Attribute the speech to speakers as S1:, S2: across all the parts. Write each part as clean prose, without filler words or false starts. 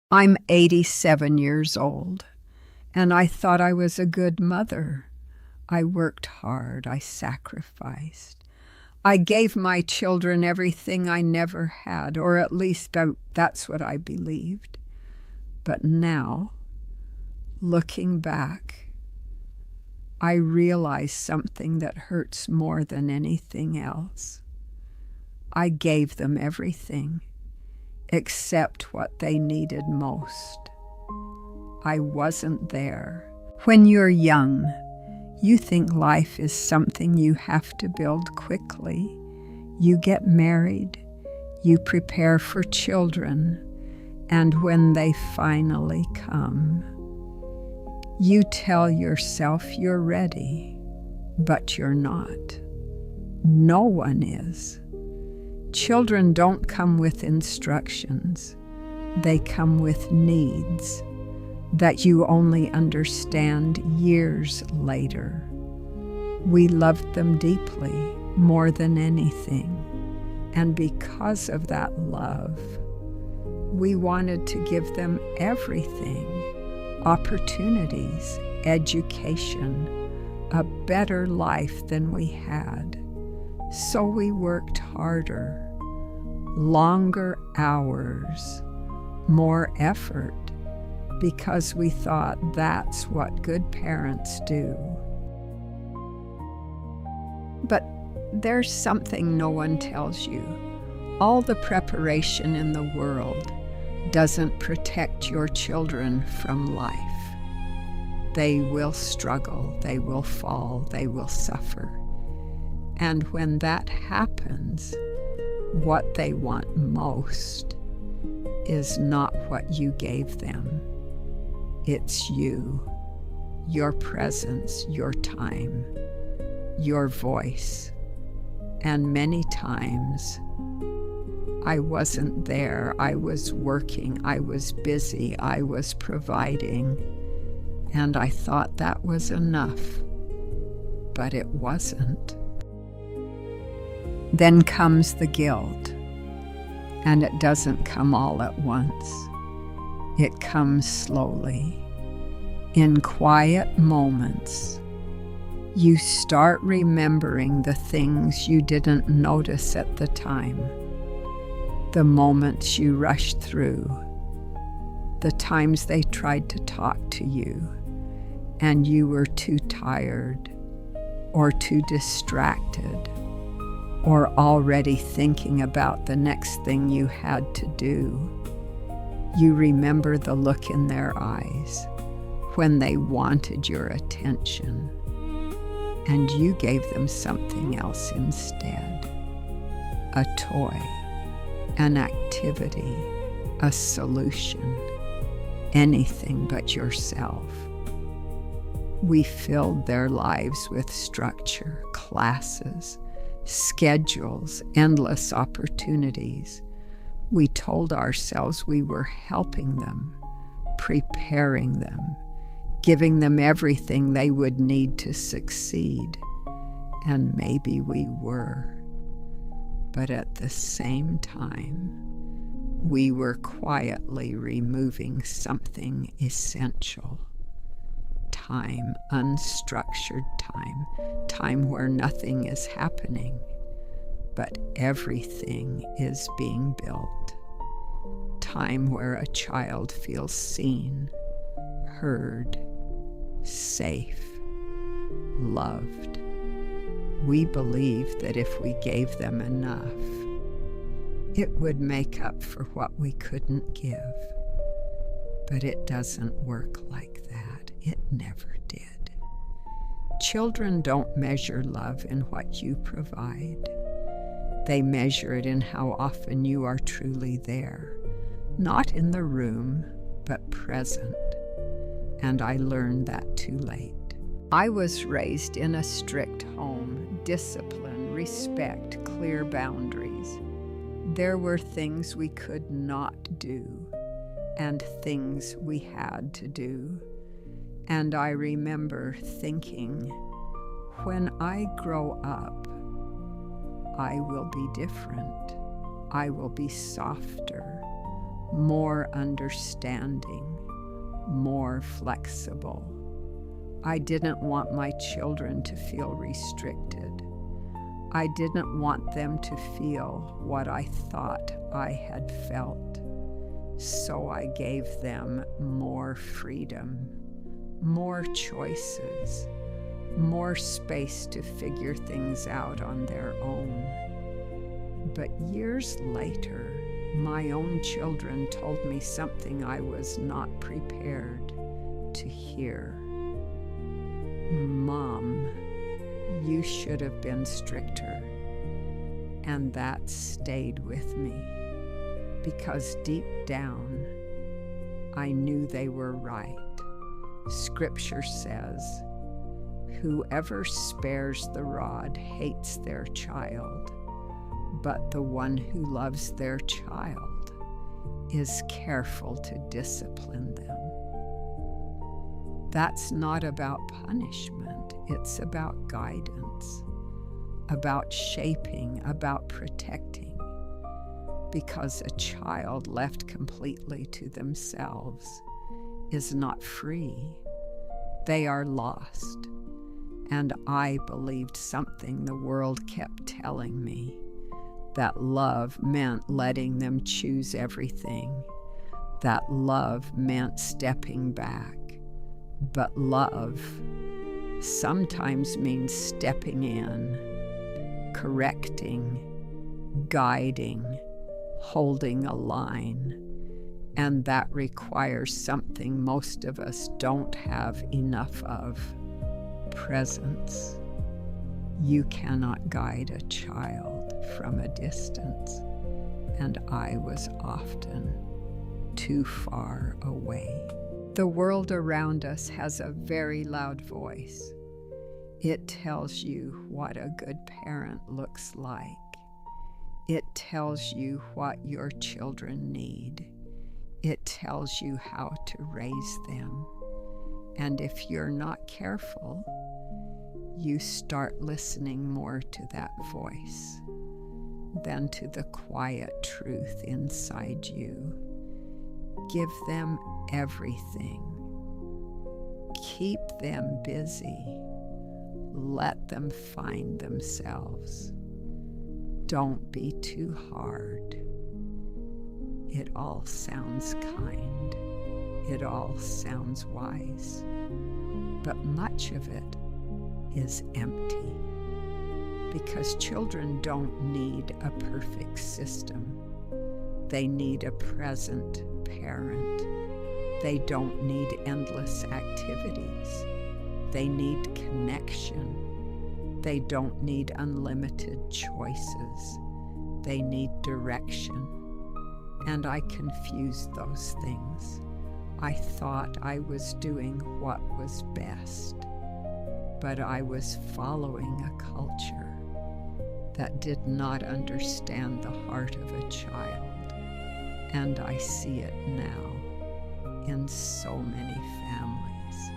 S1: I'm 87 years old, and I thought I was a good mother. I worked hard, I sacrificed. I gave my children everything I never had, or at least that's what I believed. But now, looking back, I realize something that hurts more than anything else. I gave them everything, except what they needed most. I wasn't there. When you're young, you think life is something you have to build quickly. You get married, you prepare for children, and when they finally come, you tell yourself you're ready, but you're not. No one is. Children don't come with instructions. They come with needs that you only understand years later. We loved them deeply, more than anything, and because of that love, we wanted to give them everything: opportunities, education, a better life than we had. So we worked harder, longer hours, more effort, because we thought that's what good parents do. But there's something no one tells you. All the preparation in the world doesn't protect your children from life. They will struggle, they will fall, they will suffer. And when that happens, what they want most is not what you gave them. It's you, your presence, your time, your voice. And many times, I wasn't there. I was working, I was busy, I was providing, and I thought that was enough, but it wasn't. Then comes the guilt, and it doesn't come all at once. It comes slowly, in quiet moments. You start remembering the things you didn't notice at the time, the moments you rushed through, the times they tried to talk to you, and you were too tired, or too distracted, or already thinking about the next thing you had to do. You remember the look in their eyes when they wanted your attention, and you gave them something else instead. A toy, an activity, a solution, anything but yourself. We filled their lives with structure, classes, schedules, endless opportunities. We told ourselves we were helping them, preparing them, giving them everything they would need to succeed. And maybe we were. But at the same time, we were quietly removing something essential. Time, unstructured time, time where nothing is happening, but everything is being built. Time where a child feels seen, heard, safe, loved. We believed that if we gave them enough, it would make up for what we couldn't give. But it doesn't work like that. It never did. Children don't measure love in what you provide. They measure it in how often you are truly there, not in the room, but present. And I learned that too late. I was raised in a strict home: discipline, respect, clear boundaries. There were things we could not do, and things we had to do. And I remember thinking, when I grow up, I will be different. I will be softer, more understanding, more flexible. I didn't want my children to feel restricted. I didn't want them to feel what I thought I had felt. So I gave them more freedom, more choices, more space to figure things out on their own. But years later, my own children told me something I was not prepared to hear. Mom, you should have been stricter. And that stayed with me, because deep down, I knew they were right. Scripture says, whoever spares the rod hates their child, but the one who loves their child is careful to discipline them. That's not about punishment, it's about guidance, about shaping, about protecting. Because a child left completely to themselves is not free. They are lost. And I believed something the world kept telling me, that love meant letting them choose everything, that love meant stepping back. But love sometimes means stepping in, correcting, guiding, holding a line, and that requires something most of us don't have enough of: presence. You cannot guide a child from a distance, and I was often too far away. The world around us has a very loud voice. It tells you what a good parent looks like. It tells you what your children need. It tells you how to raise them. And if you're not careful, you start listening more to that voice than to the quiet truth inside you. Give them everything. Keep them busy. Let them find themselves. Don't be too hard. It all sounds kind. It all sounds wise. But much of it is empty. Because children don't need a perfect system. They need a present parent. They don't need endless activities. They need connection. They don't need unlimited choices. They need direction. And I confused those things. I thought I was doing what was best, but I was following a culture that did not understand the heart of a child. And I see it now in so many families.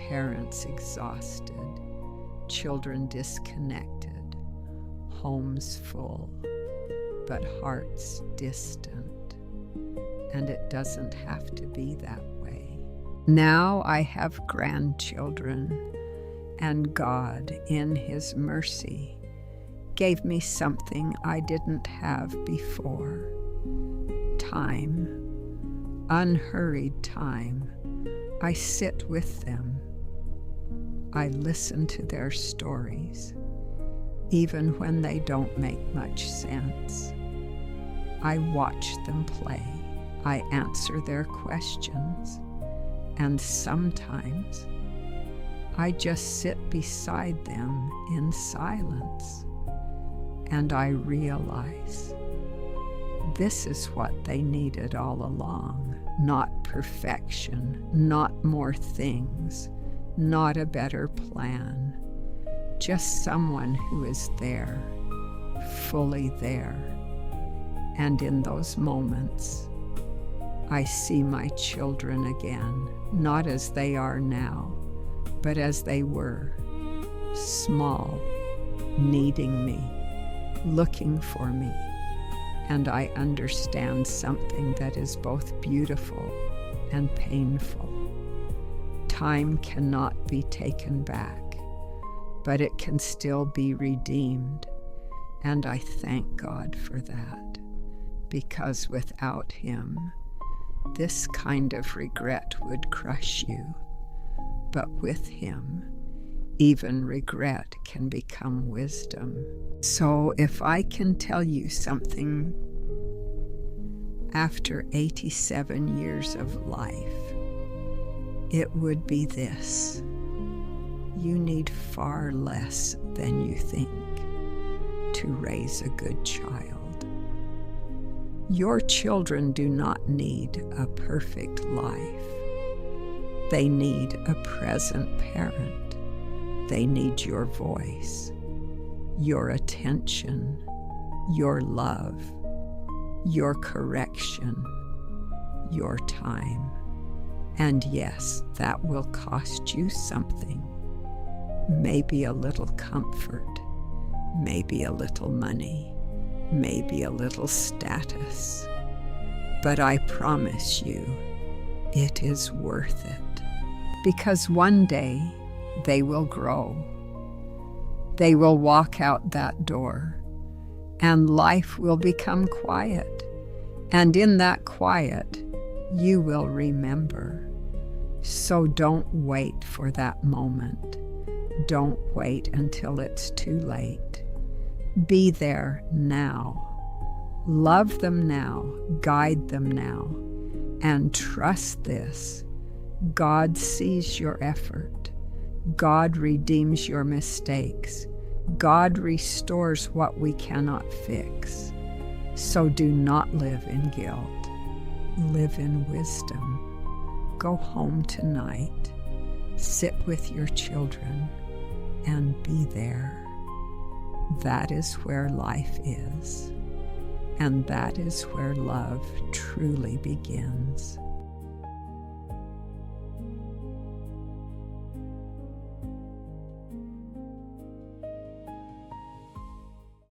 S1: Parents exhausted, children disconnected, homes full, but hearts distant. And it doesn't have to be that way. Now I have grandchildren, and God, in His mercy, gave me something I didn't have before. Time, unhurried time. I sit with them. I listen to their stories, even when they don't make much sense. I watch them play. I answer their questions. And sometimes I just sit beside them in silence. And I realize this is what they needed all along. Not perfection, not more things, not a better plan. Just someone who is there, fully there. And in those moments, I see my children again, not as they are now, but as they were, small, needing me, looking for me, and I understand something that is both beautiful and painful. Time cannot be taken back, but it can still be redeemed, and I thank God for that, because without Him, this kind of regret would crush you, but with Him, even regret can become wisdom. So if I can tell you something after 87 years of life, it would be this: you need far less than you think to raise a good child. Your children do not need a perfect life. They need a present parent. They need your voice, your attention, your love, your correction, your time. And yes, that will cost you something. Maybe a little comfort, maybe a little money, maybe a little status. But I promise you, it is worth it. Because one day they will grow. They will walk out that door, and life will become quiet. And in that quiet, you will remember. So don't wait for that moment. Don't wait until it's too late. Be there now. Love them now. Guide them now. And trust this: God sees your effort. God redeems your mistakes. God restores what we cannot fix. So do not live in guilt. Live in wisdom. Go home tonight. Sit with your children and be there. That is where life is, and that is where love truly begins.